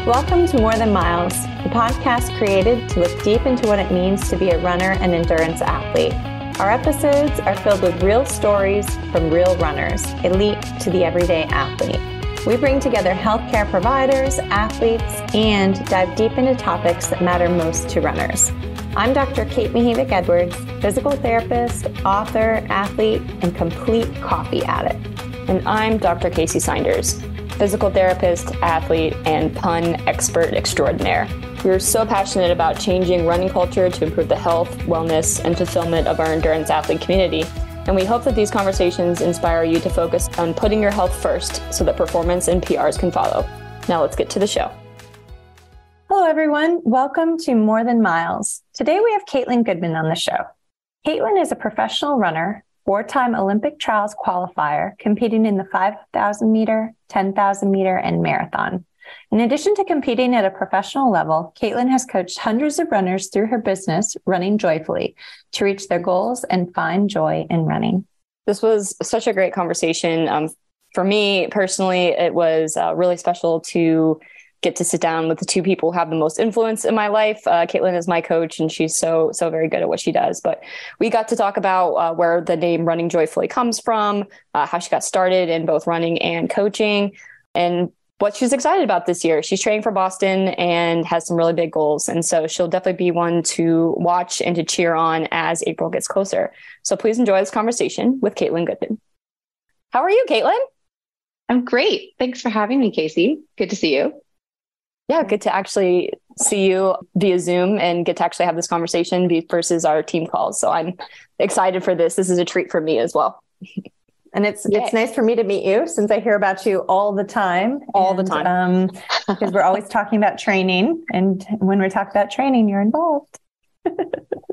Welcome to More Than Miles, the podcast created to look deep into what it means to be a runner and endurance athlete. Our episodes are filled with real stories from real runners, elite to the everyday athlete. We bring together healthcare providers, athletes, and dive deep into topics that matter most to runners. I'm Dr. Mihevc Edwards, physical therapist, author, athlete, and complete coffee addict. And I'm Dr. Kacy Seynders, physical therapist, athlete, and pun expert extraordinaire. We're so passionate about changing running culture to improve the health, wellness, and fulfillment of our endurance athlete community. And we hope that these conversations inspire you to focus on putting your health first so that performance and PRs can follow. Now let's get to the show. Hello, everyone. Welcome to More Than Miles. Today we have Kaitlin Goodman on the show. Kaitlin is a professional runner, 4-time Olympic Trials Qualifier, competing in the 5,000 meter, 10,000 meter, and marathon. In addition to competing at a professional level, Kaitlin has coached hundreds of runners through her business, Running Joyfully, to reach their goals and find joy in running. This was such a great conversation. For me personally, it was really special to get to sit down with the two people who have the most influence in my life. Kaitlin is my coach, and she's so very good at what she does. But we got to talk about where the name Running Joyfully comes from, how she got started in both running and coaching, and what she's excited about this year. She's training for Boston and has some really big goals. And so she'll definitely be one to watch and to cheer on as April gets closer. So please enjoy this conversation with Kaitlin Goodman. How are you, Kaitlin? I'm great. Thanks for having me, Kacy. Good to see you. Yeah, good to actually see you via Zoom and get to actually have this conversation versus our team calls. So I'm excited for this. This is a treat for me as well. And it's nice for me to meet you, since I hear about you all the time. Because we're always talking about training. And when we talk about training, you're involved.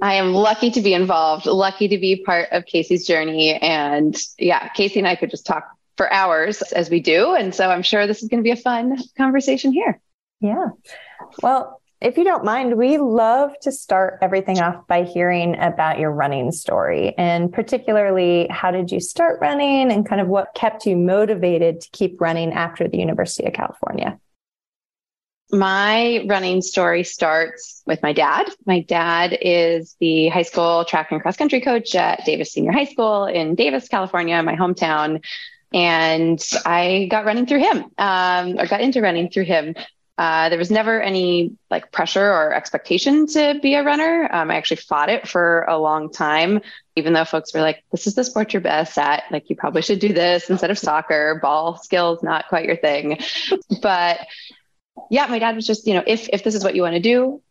I am lucky to be involved, lucky to be part of Kacy's journey. And yeah, Kacy and I could just talk for hours as we do. And so I'm sure this is going to be a fun conversation here. Yeah. Well, if you don't mind, we love to start everything off by hearing about your running story, and particularly how did you start running and kind of what kept you motivated to keep running after the University of California? My running story starts with my dad. My dad is the high school track and cross country coach at Davis Senior High School in Davis, California, my hometown. And I got running through him, or got into running through him. There was never any pressure or expectation to be a runner. I actually fought it for a long time, even though folks were like, this is the sport you're best at. You probably should do this instead of soccer. Ball skills, not quite your thing. But yeah, my dad was just, if this is what you want to do,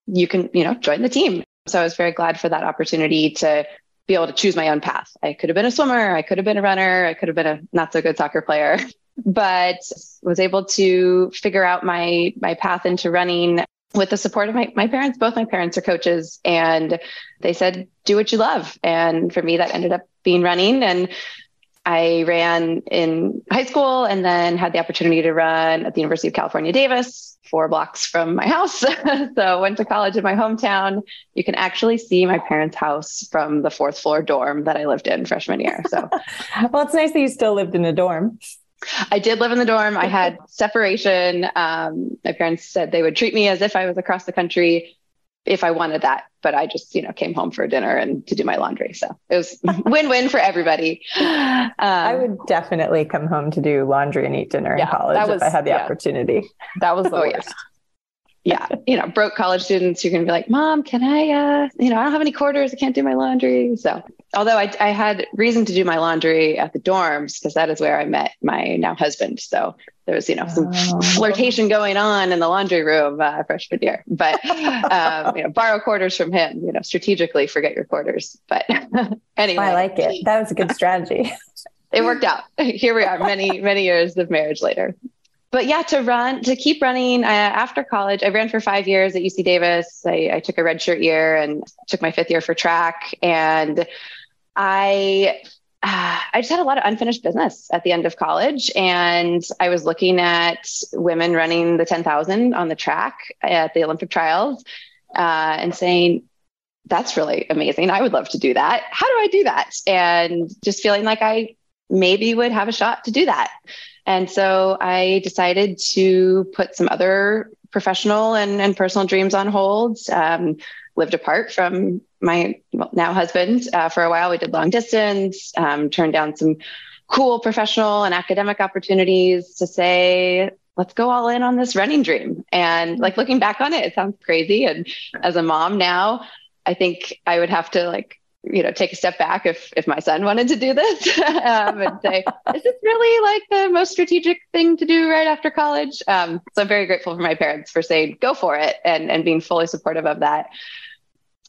you can, join the team. So I was very glad for that opportunity to be able to choose my own path. I could have been a swimmer. I could have been a runner. I could have been a not so good soccer player. But was able to figure out my path into running with the support of my parents. Both my parents are coaches, and they said, do what you love. And for me, that ended up being running. And I ran in high school and then had the opportunity to run at the University of California, Davis, 4 blocks from my house. So went to college in my hometown. You can actually see my parents' house from the 4th floor dorm that I lived in freshman year. So, well, it's nice that you still lived in a dorm. I did live in the dorm. I had separation. My parents said they would treat me as if I was across the country if I wanted that. But I just, came home for dinner and to do my laundry. So it was win-win for everybody. I would definitely come home to do laundry and eat dinner in college if I had the opportunity. That was the worst. Yeah. Broke college students, you're going to be like, Mom, can I, I don't have any quarters. I can't do my laundry. So although I had reason to do my laundry at the dorms, because that is where I met my now husband. So there was, some flirtation going on in the laundry room freshman year, but, borrow quarters from him, strategically forget your quarters. But anyway. I like it. That was a good strategy. It worked out. Here we are, many years of marriage later. But yeah, to keep running after college, I ran for 5 years at UC Davis. I took a redshirt year and took my 5th year for track. And I just had a lot of unfinished business at the end of college. And I was looking at women running the 10,000 on the track at the Olympic Trials and saying, that's really amazing. I would love to do that. How do I do that? And just feeling like I maybe would have a shot to do that. And so I decided to put some other professional and personal dreams on hold. Lived apart from my now husband for a while. We did long distance, turned down some cool professional and academic opportunities to say, let's go all in on this running dream. And like looking back on it, it sounds crazy. And as a mom now, I think I would have to take a step back if my son wanted to do this and say, is this really like the most strategic thing to do right after college? So I'm very grateful for my parents for saying, go for it and being fully supportive of that.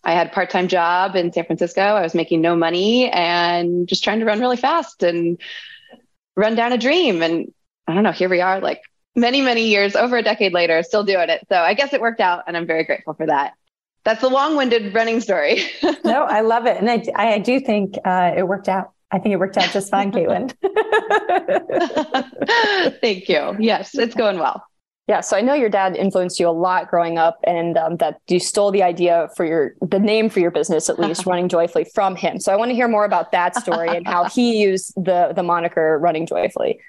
I had a part-time job in San Francisco. I was making no money and just trying to run really fast and run down a dream. And I don't know, here we are like many, many years, over a decade later, still doing it. So I guess it worked out and I'm very grateful for that. That's the long-winded running story. No, I love it. And I do think it worked out. I think it worked out just fine, Kaitlin. Thank you. Yes, it's going well. Yeah. So I know your dad influenced you a lot growing up and that you stole the idea for the name for your business, at least Running Joyfully, from him. So I want to hear more about that story and how he used the moniker Running Joyfully.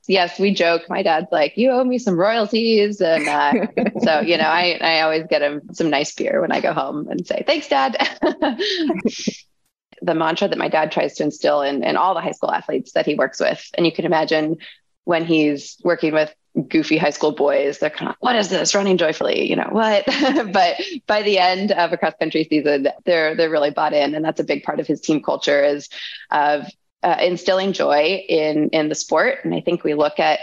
Yes, we joke. My dad's like, you owe me some royalties. And so, I always get him some nice beer when I go home and say, thanks, Dad. The mantra that my dad tries to instill in all the high school athletes that he works with. And you can imagine when he's working with goofy high school boys, they're kind of, what is this? Running joyfully, what? But by the end of a cross country season, they're really bought in. And that's a big part of his team culture is of instilling joy in the sport. And I think we look at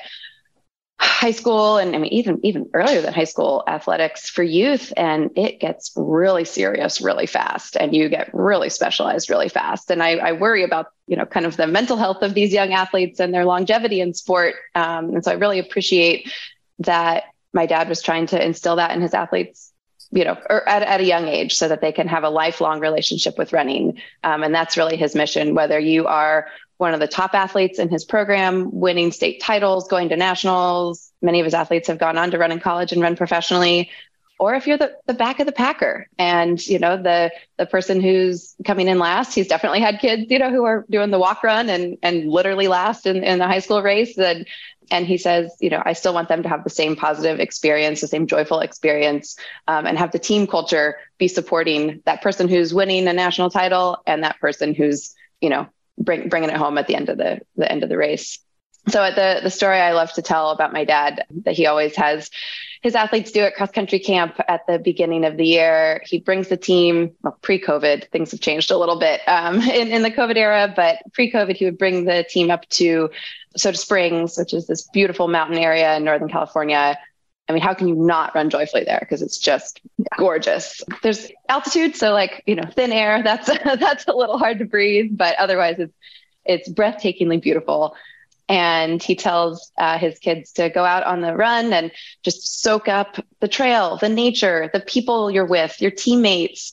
high school and I mean, even earlier than high school athletics for youth, and it gets really serious really fast and you get really specialized really fast. And I worry about, kind of the mental health of these young athletes and their longevity in sport. And so I really appreciate that my dad was trying to instill that in his athletes, or at a young age so that they can have a lifelong relationship with running. And that's really his mission, whether you are one of the top athletes in his program, winning state titles, going to nationals. Many of his athletes have gone on to run in college and run professionally. Or if you're the back of the packer and, the person who's coming in last, he's definitely had kids, who are doing the walk run and literally last in the high school race. And he says, I still want them to have the same positive experience, the same joyful experience, and have the team culture be supporting that person who's winning a national title and that person who's, bringing it home at the end of the end of the race. So the story I love to tell about my dad that he always has his athletes do at cross country camp at the beginning of the year. He brings the team, pre-COVID, things have changed a little bit in the COVID era, but pre-COVID, he would bring the team up to Soda Springs, which is this beautiful mountain area in Northern California. I mean, how can you not run joyfully there? Because it's just gorgeous. There's altitude. So thin air, that's a little hard to breathe, but otherwise it's breathtakingly beautiful. And he tells his kids to go out on the run and just soak up the trail, the nature, the people you're with, your teammates,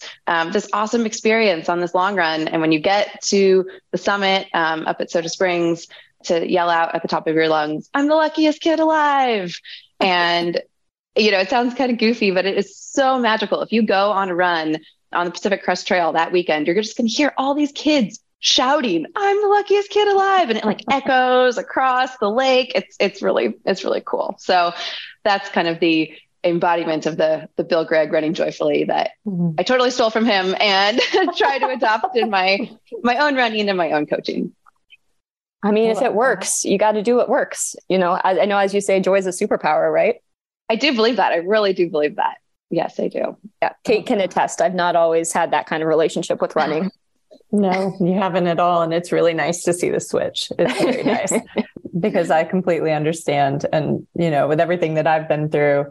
this awesome experience on this long run. And when you get to the summit up at Soda Springs, to yell out at the top of your lungs, I'm the luckiest kid alive. And, it sounds kind of goofy, but it is so magical. If you go on a run on the Pacific Crest Trail that weekend, you're just going to hear all these kids shouting, I'm the luckiest kid alive. And it echoes across the lake. It's really cool. So that's kind of the embodiment of the Bill Gregg Running Joyfully that I totally stole from him and try to adopt in my own running and my own coaching. I mean, if it works, you got to do what works. I know, as you say, joy is a superpower, right? I do believe that. I really do believe that. Yes, I do. Yeah. Kate can attest. I've not always had that kind of relationship with running. No, you haven't at all. And it's really nice to see the switch. It's very nice because I completely understand. And, with everything that I've been through,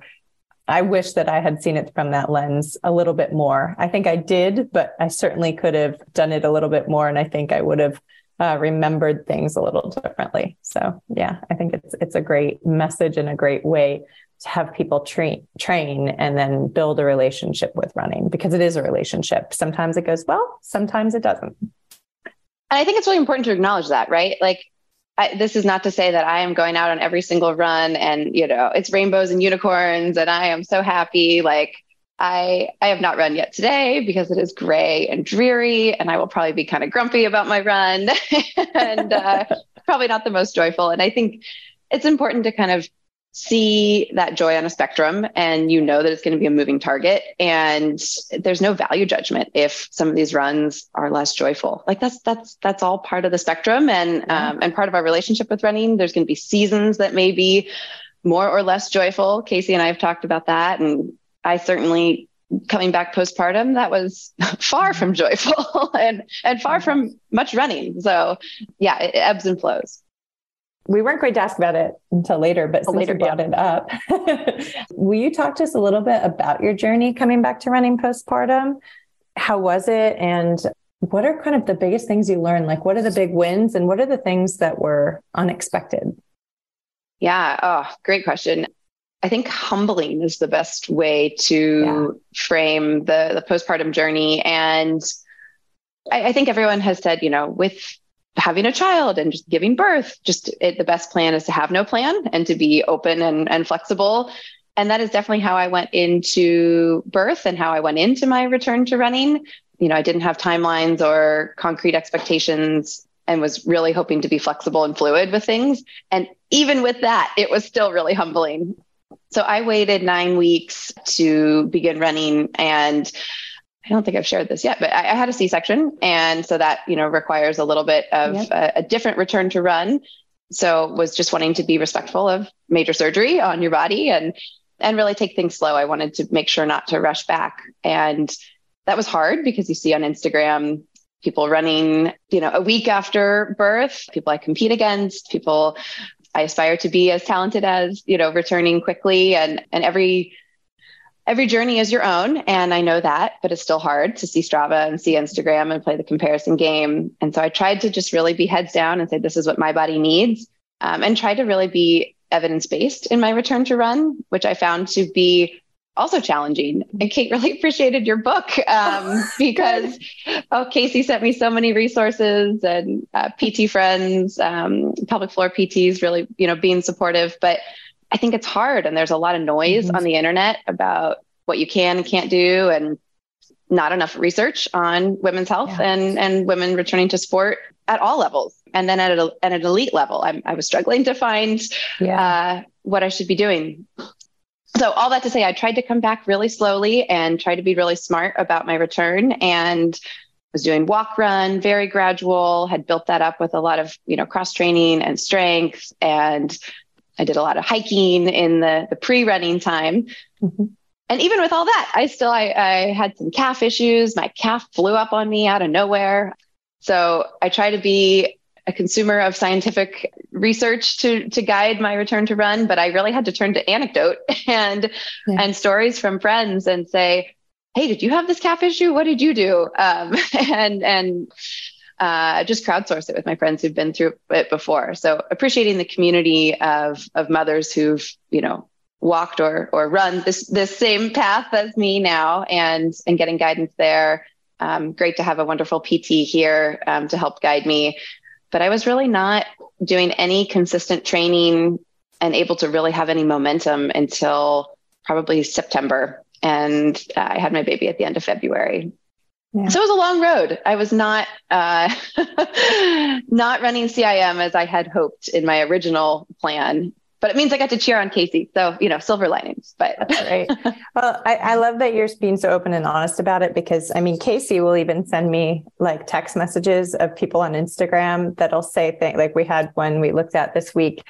I wish that I had seen it from that lens a little bit more. I think I did, but I certainly could have done it a little bit more. And I think I would have remembered things a little differently. So yeah, I think it's a great message and a great way to have people train and then build a relationship with running, because it is a relationship. Sometimes it goes well, sometimes it doesn't. And I think it's really important to acknowledge that, right? This is not to say that I am going out on every single run and, it's rainbows and unicorns and I am so happy. I have not run yet today because it is gray and dreary and I will probably be kind of grumpy about my run. And probably not the most joyful. And I think it's important to kind of see that joy on a spectrum, and you know that it's going to be a moving target, and there's no value judgment if some of these runs are less joyful. Like that's all part of the spectrum, and part of our relationship with running. There's going to be seasons that may be more or less joyful. Kacy and I have talked about that, and I certainly, coming back postpartum, that was far from joyful and far from much running. So yeah, it ebbs and flows. We weren't going to ask about it until later, but since you brought it up, will you talk to us a little bit about your journey coming back to running postpartum? How was it? And what are kind of the biggest things you learned? Like, what are the big wins and what are the things that were unexpected? Yeah. Oh, great question. I think humbling is the best way to frame the postpartum journey. And I think everyone has said, with having a child and just giving birth, the best plan is to have no plan and to be open and flexible. And that is definitely how I went into birth and how I went into my return to running. I didn't have timelines or concrete expectations and was really hoping to be flexible and fluid with things. And even with that, it was still really humbling. So I waited 9 weeks to begin running, and I don't think I've shared this yet, but I had a C-section. And so that, requires a little bit of a different return to run. So was just wanting to be respectful of major surgery on your body and really take things slow. I wanted to make sure not to rush back. And that was hard because you see on Instagram, people running, a week after birth, people I compete against, people I aspire to be as talented as, returning quickly, and every journey is your own. And I know that, but it's still hard to see Strava and see Instagram and play the comparison game. And so I tried to just really be heads down and say, this is what my body needs, and try to really be evidence-based in my return to run, which I found to be also challenging. And Kate, really appreciated your book because Kacy sent me so many resources and PT friends, pelvic floor PTs, really, being supportive. But I think it's hard, and there's a lot of noise on the internet about what you can and can't do, and not enough research on women's health and women returning to sport at all levels. And then at an elite level, I was struggling to find what I should be doing. So all that to say, I tried to come back really slowly and try to be really smart about my return, and was doing walk run, very gradual, had built that up with a lot of, cross training and strength. And I did a lot of hiking in the pre-running time. And even with all that, I had some calf issues. My calf flew up on me out of nowhere. So I try to be a consumer of scientific research to guide my return to run, but I really had to turn to anecdote and stories from friends and say, hey, did you have this calf issue? What did you do? And just crowdsource it with my friends who've been through it before. So appreciating the community of mothers who've, walked or run this same path as me now, and getting guidance there. Great to have a wonderful PT here to help guide me. But I was really not doing any consistent training and able to really have any momentum until probably September. And I had my baby at the end of February. Yeah. So it was a long road. I was not not running CIM as I had hoped in my original plan. But it means I got to cheer on Kacy. So, silver linings. But that's right. Well, I love that you're being so open and honest about it, because Kacy will even send me like text messages of people on Instagram that'll say things like we had one we looked at this week.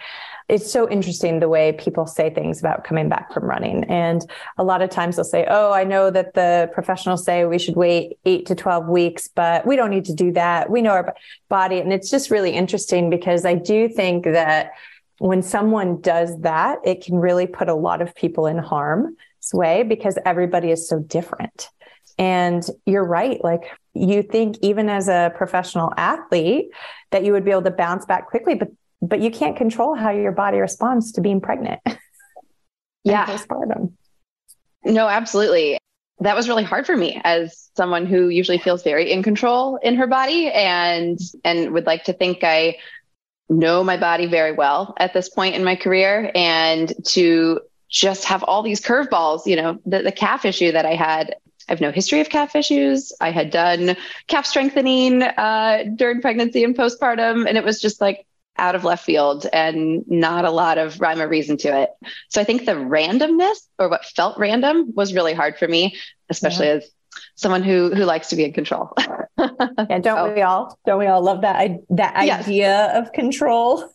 It's so interesting the way people say things about coming back from running. And a lot of times they'll say, oh, I know that the professionals say we should wait 8 to 12 weeks, but we don't need to do that. We know our body. And it's just really interesting, because I do think that when someone does that, it can really put a lot of people in harm's way, because everybody is so different. And you're right. Like, you think even as a professional athlete that you would be able to bounce back quickly, but you can't control how your body responds to being pregnant. Postpartum. No, absolutely. That was really hard for me as someone who usually feels very in control in her body, and would like to think I know my body very well at this point in my career, and to just have all these curveballs, the calf issue that I had. I have no history of calf issues. I had done calf strengthening during pregnancy and postpartum. And it was just like, out of left field and not a lot of rhyme or reason to it. So I think the randomness, or what felt random, was really hard for me, especially as someone who likes to be in control. And don't we all love that idea of control?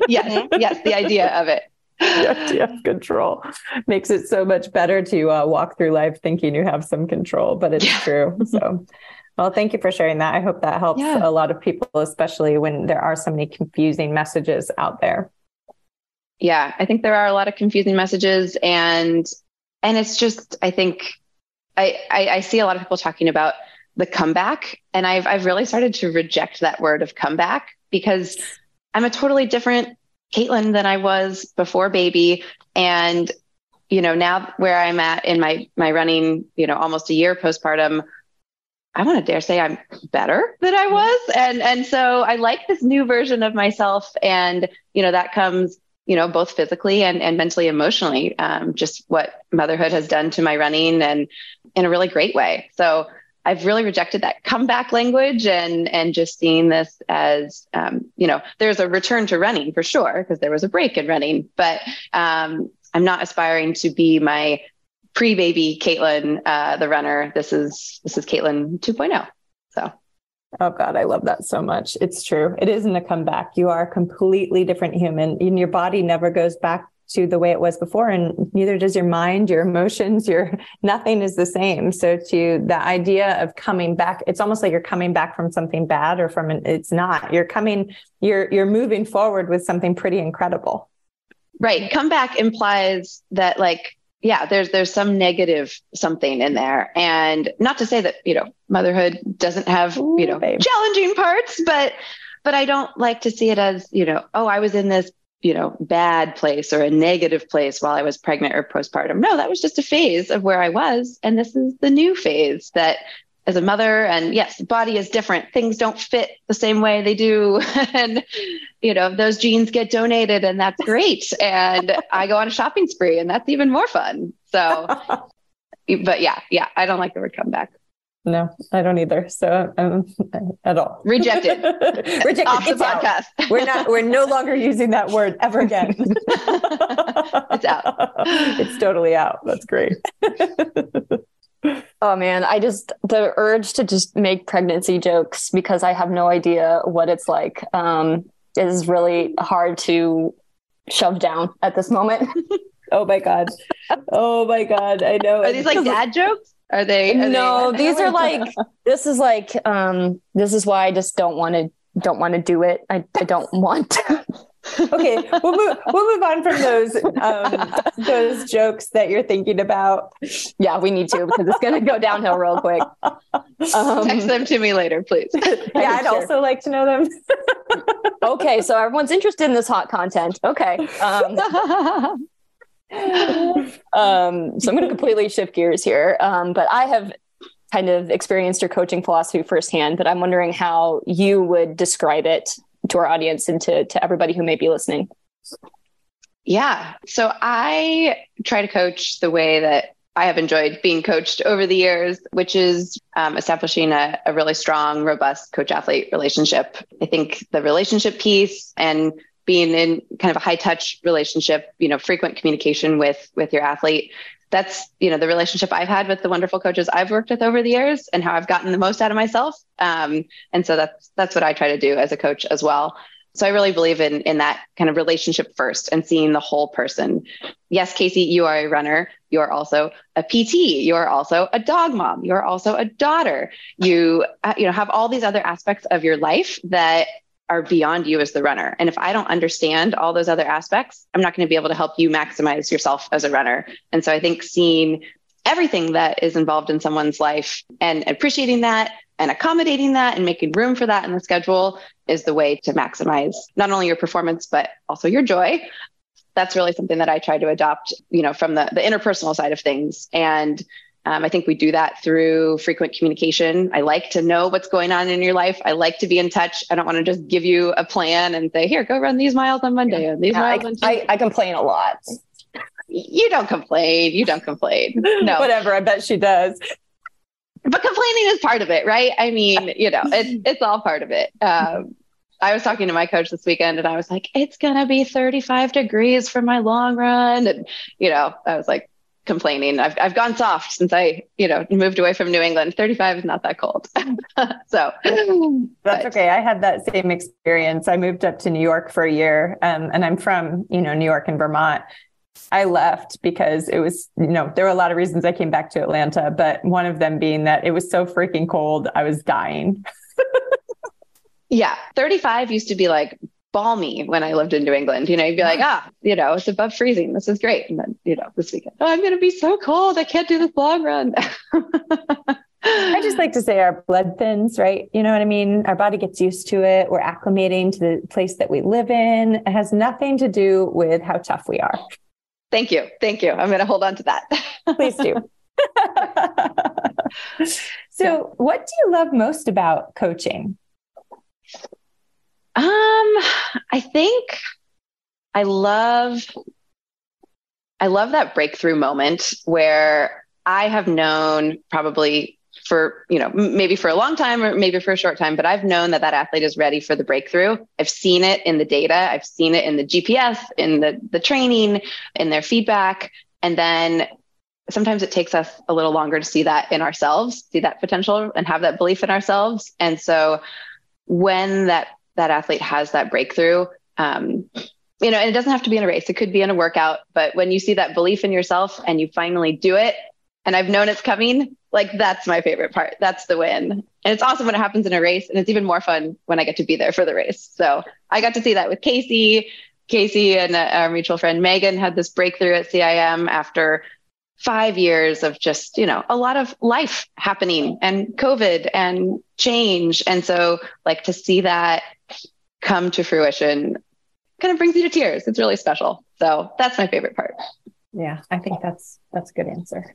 Yes, the idea of it. The idea of control makes it so much better to walk through life thinking you have some control, but it's true. So, well, thank you for sharing that. I hope that helps a lot of people, especially when there are so many confusing messages out there. Yeah, I think there are a lot of confusing messages, and it's just, I think I see a lot of people talking about the comeback, and I've really started to reject that word of comeback, because I'm a totally different Kaitlin than I was before baby. And, now where I'm at in my running, almost a year postpartum, I want to dare say I'm better than I was. And so I like this new version of myself. And, that comes, both physically and mentally, emotionally, just what motherhood has done to my running, and in a really great way. So I've really rejected that comeback language, and just seeing this as, there's a return to running for sure, because there was a break in running, but I'm not aspiring to be my pre-baby Kaitlin, the runner. This is Kaitlin 2.0. So. Oh God, I love that so much. It's true. It isn't a comeback. You are a completely different human, and your body never goes back to the way it was before, and neither does your mind, your emotions, nothing is the same. So to the idea of coming back, it's almost like you're coming back from something bad, or it's not. You're moving forward with something pretty incredible. Right. Comeback implies that, there's some negative something in there. And not to say that, motherhood doesn't have, challenging parts, but I don't like to see it as, I was in this, bad place or a negative place while I was pregnant or postpartum. No, that was just a phase of where I was. And this is the new phase that, as a mother, and yes, the body is different. Things don't fit the same way they do. And, those genes get donated, and that's great. And I go on a shopping spree, and that's even more fun. So, but yeah, I don't like the word comeback. No, I don't either. So at all. Rejected. Off the podcast. We're no longer using that word ever again. It's out. It's totally out. That's great. Oh man, the urge to just make pregnancy jokes because I have no idea what it's like, is really hard to shove down at this moment. Oh my God. I know. Are these like dad jokes? Are they? No, these are this is why I just don't want to do it. I don't want to. Okay, we'll move on from those jokes that you're thinking about. Yeah, we need to, because it's going to go downhill real quick. Text them to me later, please. Yeah, I'd also like to know them. Okay, so everyone's interested in this hot content. Okay. So I'm going to completely shift gears here. But I have kind of experienced your coaching philosophy firsthand, but I'm wondering how you would describe it to our audience and to everybody who may be listening. Yeah. So I try to coach the way that I have enjoyed being coached over the years, which is establishing a really strong, robust coach-athlete relationship. I think the relationship piece and being in kind of a high touch relationship, frequent communication with your athlete. That's, the relationship I've had with the wonderful coaches I've worked with over the years, and how I've gotten the most out of myself. And so that's what I try to do as a coach as well. So I really believe in that kind of relationship first and seeing the whole person. Yes, Kacy, you are a runner. You are also a PT. You are also a dog mom. You are also a daughter. You have all these other aspects of your life that are beyond you as the runner. And if I don't understand all those other aspects, I'm not going to be able to help you maximize yourself as a runner. And so I think seeing everything that is involved in someone's life and appreciating that and accommodating that and making room for that in the schedule is the way to maximize not only your performance, but also your joy. That's really something that I try to adopt, from the interpersonal side of things. And I think we do that through frequent communication. I like to know what's going on in your life. I like to be in touch. I don't want to just give you a plan and say, here, go run these miles on Monday and these miles on Tuesday. I complain a lot. You don't complain. No. Whatever. I bet she does. But complaining is part of it, right? I mean, it's all part of it. I was talking to my coach this weekend and I was like, it's going to be 35 degrees for my long run. And, I was like complaining. I've gone soft since I, moved away from New England. 35 is not that cold. So that's okay. I had that same experience. I moved up to New York for a year, and I'm from, New York and Vermont. I left because it was, there were a lot of reasons I came back to Atlanta, but one of them being that it was so freaking cold. I was dying. Yeah. 35 used to be like balmy when I lived in New England. You'd be like, it's above freezing. This is great. And then, this weekend, I'm going to be so cold. I can't do this long run. I just like to say our blood thins, right? You know what I mean? Our body gets used to it. We're acclimating to the place that we live in. It has nothing to do with how tough we are. Thank you. I'm going to hold on to that. Please do. So what do you love most about coaching? I think I love that breakthrough moment where I have known probably for, maybe for a long time or maybe for a short time, but I've known that athlete is ready for the breakthrough. I've seen it in the data. I've seen it in the GPS, in the training, in their feedback. And then sometimes it takes us a little longer to see that in ourselves, see that potential and have that belief in ourselves. And so when that athlete has that breakthrough, and it doesn't have to be in a race. It could be in a workout, but when you see that belief in yourself and you finally do it, and I've known it's coming, like that's my favorite part. That's the win. And it's awesome when it happens in a race, and it's even more fun when I get to be there for the race. So I got to see that with Kacy and our mutual friend Megan had this breakthrough at CIM after 5 years of just, a lot of life happening and COVID and change. And so like to see that come to fruition kind of brings you to tears. It's really special. So that's my favorite part. Yeah, I think that's a good answer.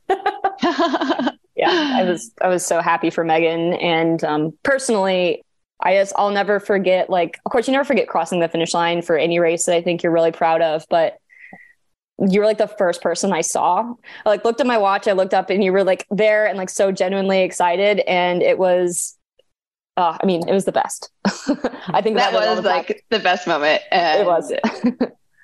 Yeah, I was so happy for Megan. And personally, I'll never forget, like, of course, you never forget crossing the finish line for any race that I think you're really proud of, but you were like the first person I saw. I like looked at my watch, I looked up and you were like there and like so genuinely excited. And it was, it was the best. I think that was like the best moment. And it was.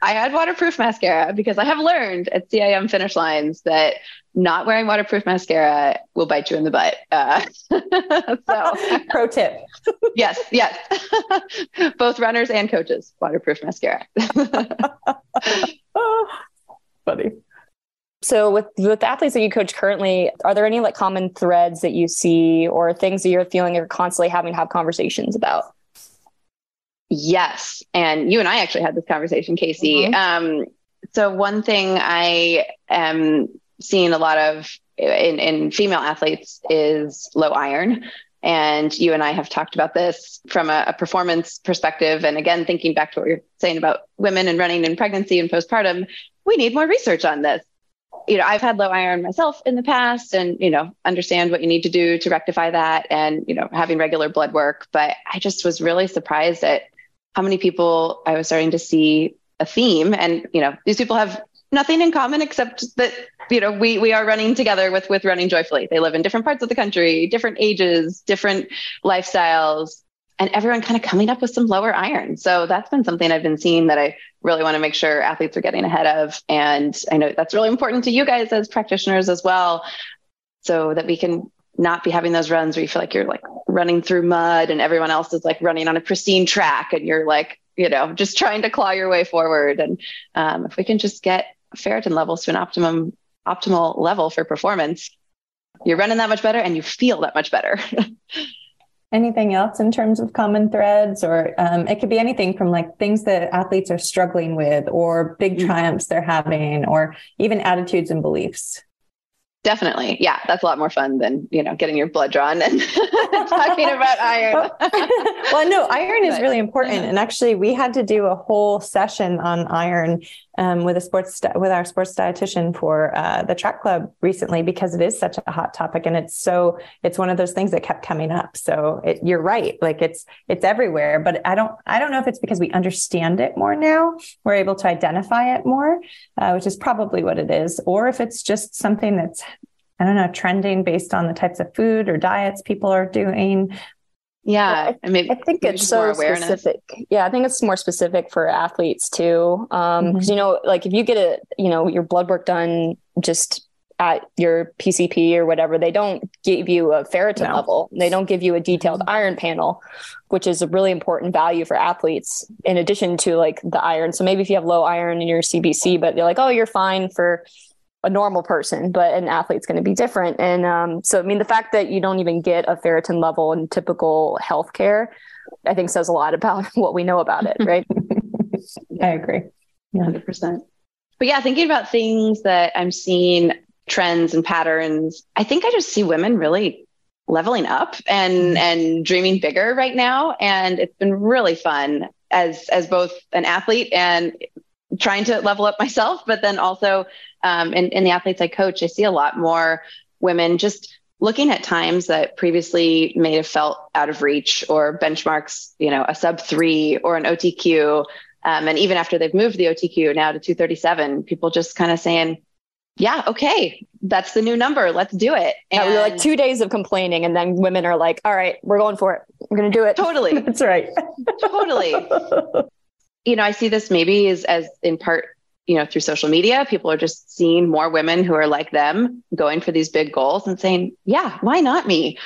I had waterproof mascara because I have learned at CIM finish lines that not wearing waterproof mascara will bite you in the butt. So pro tip. Yes. Both runners and coaches, waterproof mascara. Oh, funny. So with the athletes that you coach currently, are there any like common threads that you see or things that you're feeling you're constantly having to have conversations about? Yes. And you and I actually had this conversation, Kacy. Mm-hmm. So one thing I am seeing a lot of in female athletes is low iron. And you and I have talked about this from a performance perspective. And again, thinking back to what you're saying about women and running in pregnancy and postpartum, we need more research on this. I've had low iron myself in the past and, understand what you need to do to rectify that and, having regular blood work. But I just was really surprised at how many people I was starting to see a theme. And, these people have nothing in common except that, we are running together with Running Joyfully. They live in different parts of the country, different ages, different lifestyles, and everyone kind of coming up with some lower iron. So that's been something I've been seeing that I really want to make sure athletes are getting ahead of. And I know that's really important to you guys as practitioners as well, so that we can not be having those runs where you feel like you're like running through mud and everyone else is like running on a pristine track and you're like, just trying to claw your way forward. And if we can just get ferritin levels to an optimal level for performance, you're running that much better and you feel that much better. Anything else in terms of common threads, or it could be anything from like things that athletes are struggling with or big triumphs they're having, or even attitudes and beliefs? Definitely. Yeah. That's a lot more fun than, getting your blood drawn and talking about iron. Well, no, iron is really important. And actually we had to do a whole session on iron with our sports dietitian for the track club recently, because it is such a hot topic. And it's one of those things that kept coming up. So you're right. Like it's everywhere, but I don't know if it's because we understand it more now. We're able to identify it more, which is probably what it is. Or if it's just something that's, I don't know, trending based on the types of food or diets people are doing. Yeah. I think it's so specific. Yeah. I think it's more specific for athletes too. Cause like if you get your blood work done just at your PCP or whatever, they don't give you a ferritin level. They don't give you a detailed iron panel, which is a really important value for athletes in addition to like the iron. So maybe if you have low iron in your CBC, but they're like, oh, you're fine for a normal person, but an athlete's going to be different. And so, I mean, the fact that you don't even get a ferritin level in typical healthcare, I think says a lot about what we know about it, right? I agree. 100%. But yeah, thinking about things that I'm seeing, trends and patterns, I think I just see women really leveling up and dreaming bigger right now. And it's been really fun as both an athlete and trying to level up myself, but then also in the athletes I coach, I see a lot more women just looking at times that previously may have felt out of reach or benchmarks, a sub-3 or an OTQ. And even after they've moved the OTQ now to 237, people just kind of saying, yeah, okay, that's the new number. Let's do it. And we were like 2 days of complaining. And then women are like, all right, we're going for it. We're going to do it. Totally. That's right. Totally. I see this maybe as in part, through social media, people are just seeing more women who are like them going for these big goals and saying, yeah, why not me?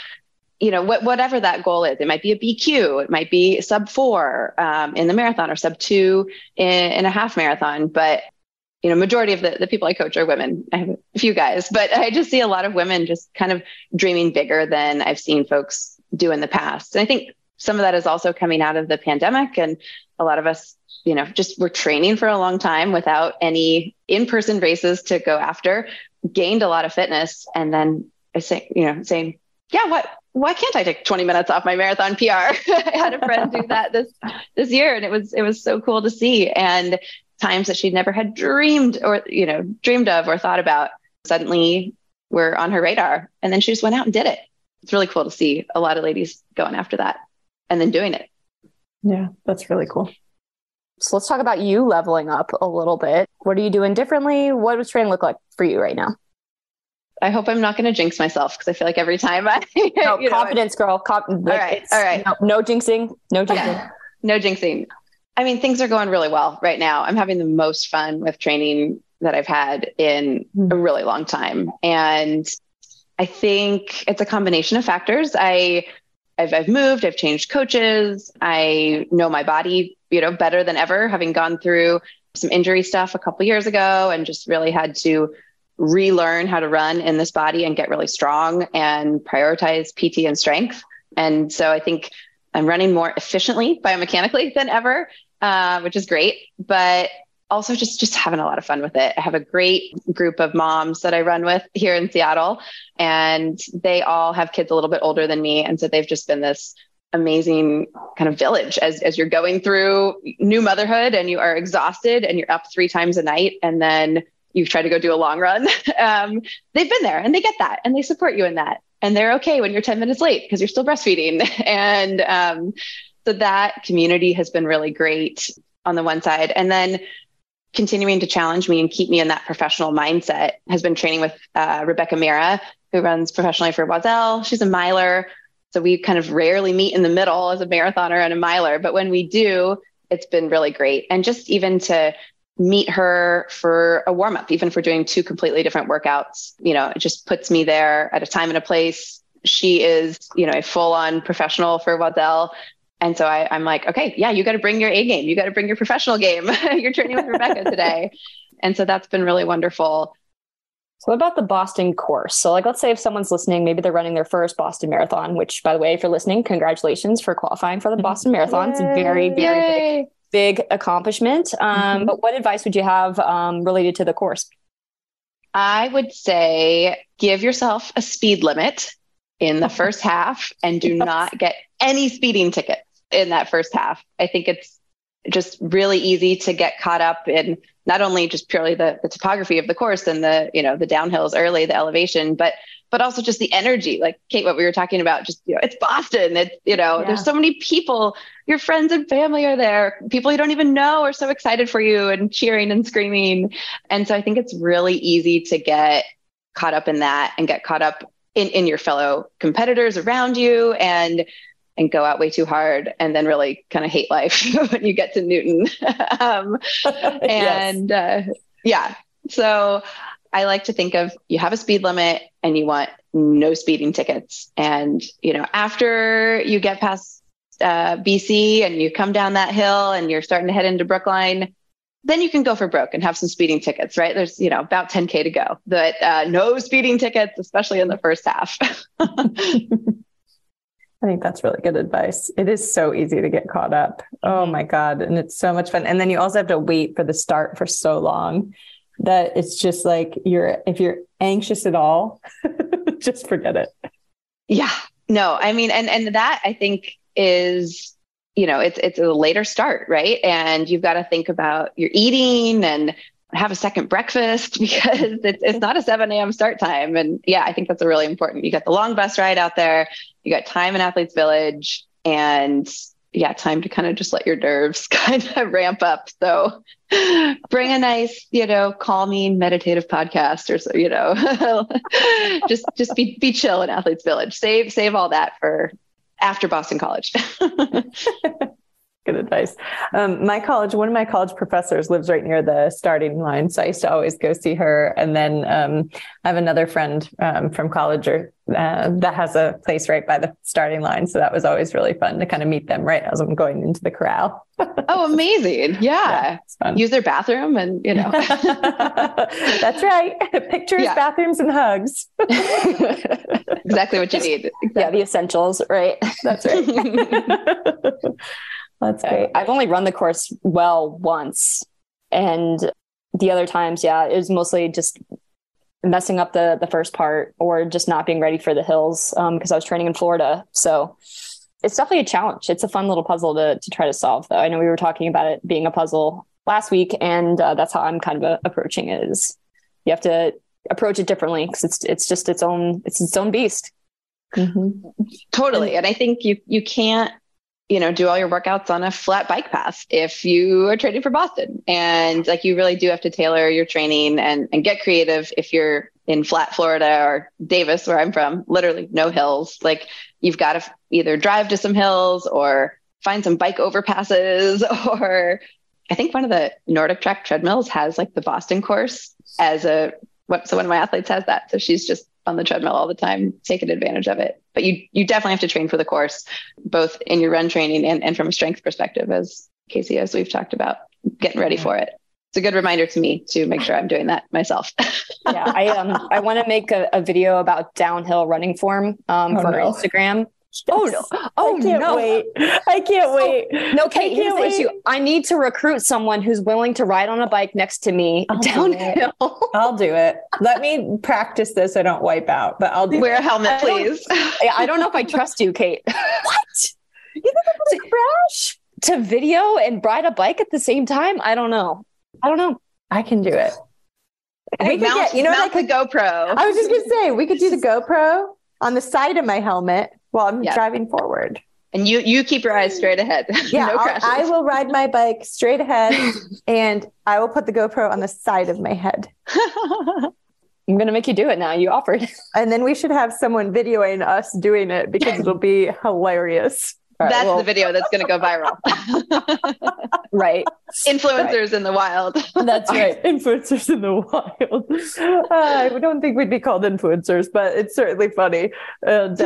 Whatever that goal is, it might be a BQ, it might be sub-4 in the marathon or sub-2 in a half marathon. But, majority of the people I coach are women. I have a few guys, but I just see a lot of women just kind of dreaming bigger than I've seen folks do in the past. And I think some of that is also coming out of the pandemic, and a lot of us, just were training for a long time without any in-person races to go after, gained a lot of fitness. And then saying, yeah, why can't I take 20 minutes off my marathon PR? I had a friend do that this year, and it was so cool to see. And times that she'd never had dreamed of or thought about suddenly were on her radar. And then she just went out and did it. It's really cool to see a lot of ladies going after that and then doing it. Yeah, that's really cool. So let's talk about you leveling up a little bit. What are you doing differently? What does training look like for you right now? I hope I'm not going to jinx myself, because I feel like every time confidence, girl. All right. No jinxing. No jinxing. No jinxing. I mean, things are going really well right now. I'm having the most fun with training that I've had in a really long time. And I think it's a combination of factors. I've moved, I've changed coaches. I know my body, better than ever, having gone through some injury stuff a couple years ago and just really had to relearn how to run in this body and get really strong and prioritize PT and strength. And so I think I'm running more efficiently biomechanically than ever, which is great, but also just having a lot of fun with it. I have a great group of moms that I run with here in Seattle, and they all have kids a little bit older than me. And so they've just been this amazing kind of village as you're going through new motherhood and you are exhausted and you're up 3 times a night. And then you try to go do a long run. They've been there and they get that and they support you in that. And they're okay when you're 10 minutes late because you're still breastfeeding. And so that community has been really great on the one side. And then continuing to challenge me and keep me in that professional mindset has been training with Rebecca Mira, who runs professionally for Wazelle. She's a miler. So we kind of rarely meet in the middle as a marathoner and a miler. But when we do, it's been really great. And just even to meet her for a warm up, even for doing 2 completely different workouts, it just puts me there at a time and a place. She is, a full on professional for Wazelle. And so I'm like, okay, yeah, you got to bring your A game. You got to bring your professional game. You're training with Rebecca today. And so that's been really wonderful. So what about the Boston course? So let's say if someone's listening, maybe they're running their first Boston Marathon, which by the way, if you're listening, congratulations for qualifying for the Boston Marathon. It's a very, very big accomplishment. But what advice would you have related to the course? I would say give yourself a speed limit in the first half and do not get any speeding tickets in that first half. I think it's just really easy to get caught up in not only just purely the topography of the course and the downhills early, the elevation, but also just the energy. Like Kate, what we were talking about, just, it's Boston. It's, there's so many people, your friends and family are there. People you don't even know are so excited for you and cheering and screaming. And so I think it's really easy to get caught up in that and get caught up in your fellow competitors around you. And and go out way too hard and then really kind of hate life when you get to Newton. Yeah. So I like to think of, you have a speed limit and you want no speeding tickets. And, after you get past BC and you come down that hill and you're starting to head into Brookline, then you can go for broke and have some speeding tickets, right? There's, about 10K to go, but no speeding tickets, especially in the first half. I think that's really good advice. It is so easy to get caught up. Oh my God. And it's so much fun. And then you also have to wait for the start for so long that it's just like, if you're anxious at all, just forget it. Yeah, no, I mean, and that I think is, it's a later start, right? And you've got to think about your eating and have a second breakfast because it's not a 7 a.m. start time. And yeah, I think that's a really important. You got the long bus ride out there, you got time in Athletes Village, and yeah, time to kind of just let your nerves kind of ramp up. So bring a nice, calming, meditative podcast or so, just be chill in Athletes Village. Save all that for after Boston College. Good advice. One of my college professors lives right near the starting line. So I used to always go see her. And then I have another friend from college that has a place right by the starting line. So that was always really fun to kind of meet them right as I'm going into the corral. Oh, amazing. Yeah. Use their bathroom and, That's right. Pictures, bathrooms, and hugs. Exactly what you need. Exactly. Yeah, the essentials, right? That's right. That's great. I've only run the course once, and the other times, it was mostly just messing up the first part or just not being ready for the hills because I was training in Florida. So it's definitely a challenge. It's a fun little puzzle to try to solve, though. I know we were talking about it being a puzzle last week, and that's how I'm kind of approaching it. Is you have to approach it differently because it's just its own beast. Mm-hmm. Totally, and I think you can't do all your workouts on a flat bike path if you are training for Boston. And like, you really do have to tailor your training and get creative. If you're in flat Florida or Davis, where I'm from, literally no hills, like you've got to either drive to some hills or find some bike overpasses, or I think one of the Nordic Track treadmills has like the Boston course so one of my athletes has that. So she's just on the treadmill all the time, taking advantage of it. But you definitely have to train for the course, both in your run training and from a strength perspective, as Kacy, as we've talked about, getting ready for it. It's a good reminder to me to make sure I'm doing that myself. Yeah, I want to make a video about downhill running form for Instagram. Oh no! Oh, I can't wait. No, Kate, here's the issue. I need to recruit someone who's willing to ride on a bike next to me downhill. I'll do it. Let me practice this so I don't wipe out, but I'll wear a helmet, please. I don't know if I trust you, Kate. What? You think I'm going to crash? To video and ride a bike at the same time? I don't know. I can do it. We could mount the GoPro. I was just going to say, we could do the GoPro on the side of my helmet while I'm driving forward. And you keep your eyes straight ahead. Yeah, no crashes. I will ride my bike straight ahead and I will put the GoPro on the side of my head. I'm going to make you do it now. You offered. And then we should have someone videoing us doing it because it'll be hilarious. That's the video that's going to go viral. Right. Influencers in the wild. That's right. Influencers in the wild. I don't think we'd be called influencers, but it's certainly funny. And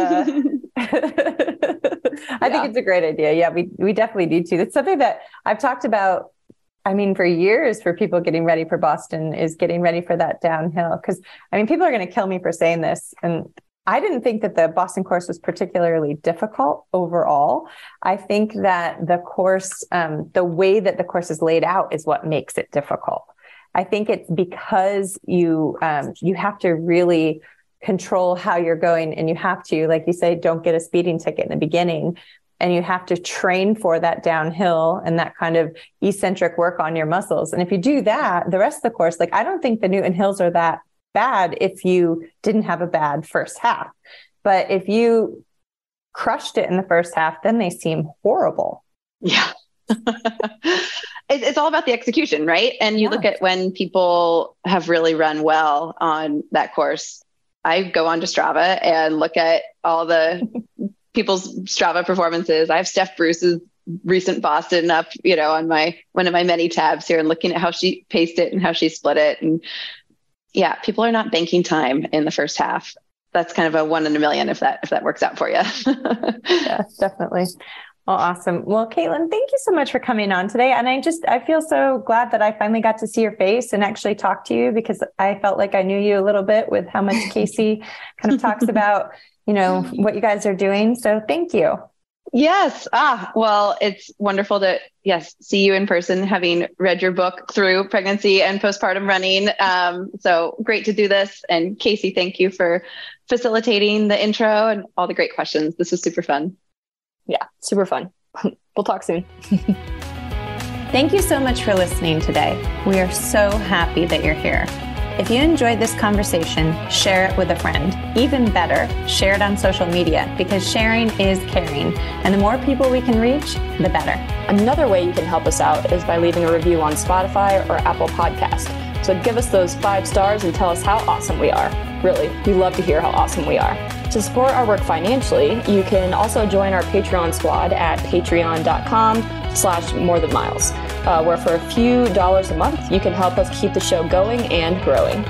I think it's a great idea. Yeah, we definitely need to. It's something that I've talked about, for years, for people getting ready for Boston, is getting ready for that downhill. Because, people are going to kill me for saying this. And I didn't think that the Boston course was particularly difficult overall. I think that the course, the way that the course is laid out is what makes it difficult. I think it's because you have to really control how you're going, and you have to, like you say, don't get a speeding ticket in the beginning, and you have to train for that downhill and that kind of eccentric work on your muscles. And if you do that, the rest of the course, I don't think the Newton Hills are that bad if you didn't have a bad first half. But if you crushed it in the first half, then they seem horrible. Yeah. It's all about the execution, right? And you look at when people have really run well on that course. I go on to Strava and look at all the people's Strava performances. I have Steph Bruce's recent Boston up, on one of my many tabs here, and looking at how she paced it and how she split it. And yeah, people are not banking time in the first half. That's kind of a 1 in a million if that works out for you. Yeah, definitely. Well, awesome. Well, Kaitlin, thank you so much for coming on today. And I feel so glad that I finally got to see your face and actually talk to you, because I felt like I knew you a little bit with how much Kacy kind of talks about, what you guys are doing. So thank you. Yes. Well, it's wonderful to, see you in person, having read your book through pregnancy and postpartum running. So great to do this. And Kacy, thank you for facilitating the intro and all the great questions. This was super fun. Yeah, super fun. We'll talk soon. Thank you so much for listening today. We are so happy that you're here. If you enjoyed this conversation, share it with a friend. Even better, share it on social media, because sharing is caring. And the more people we can reach, the better. Another way you can help us out is by leaving a review on Spotify or Apple Podcast. So give us those 5 stars and tell us how awesome we are. Really, we love to hear how awesome we are. To support our work financially, you can also join our Patreon squad at patreon.com/morethanmiles, where for a few dollars a month, you can help us keep the show going and growing.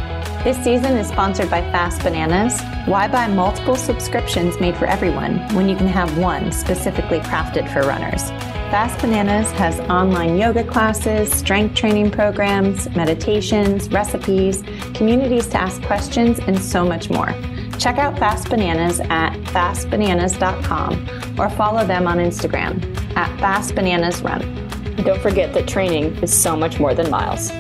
This season is sponsored by Fast Bananas. Why buy multiple subscriptions made for everyone when you can have one specifically crafted for runners? Fast Bananas has online yoga classes, strength training programs, meditations, recipes, communities to ask questions, and so much more. Check out Fast Bananas at fastbananas.com or follow them on Instagram at fastbananasrun. Don't forget that training is so much more than miles.